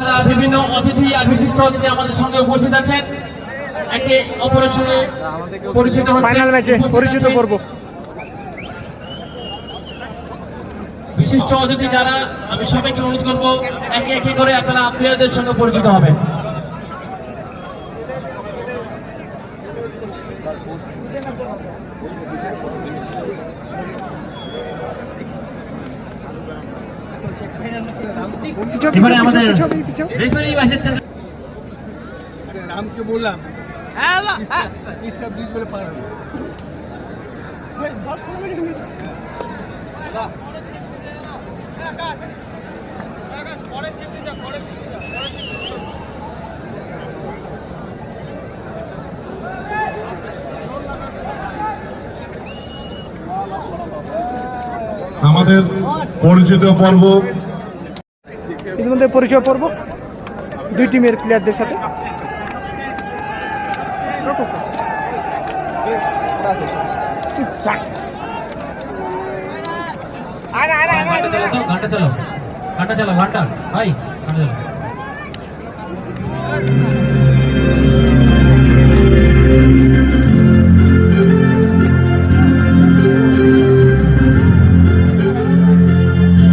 আপনারা বিভিন্ন অতিথি আর বিশিষ্ট অতিথি আমাদের সঙ্গে উপস্থিত আছেন, একে অপরের সঙ্গে পরিচিত হচ্ছে, ফাইনাল ম্যাচে পরিচিত করব। বিশিষ্ট অতিথি যারা, আমি সবাইকে অনুরোধ করবো একে একে করে আপনারা আম্পায়ারদের সঙ্গে পরিচিত হবেন। এবারে আমাদের রেফারি অ্যাসিস্ট্যান্ট নামকে বললাম ব্রিজ বলে পার হলো। আমাদের পরিচিত পর্ব ইতিমধ্যে পরিচয় পর্ব দুই টিমের প্লেয়ারদের সাথে। ঘন্টা চলো ঘন্টা ভাই ঘন্টা চলো।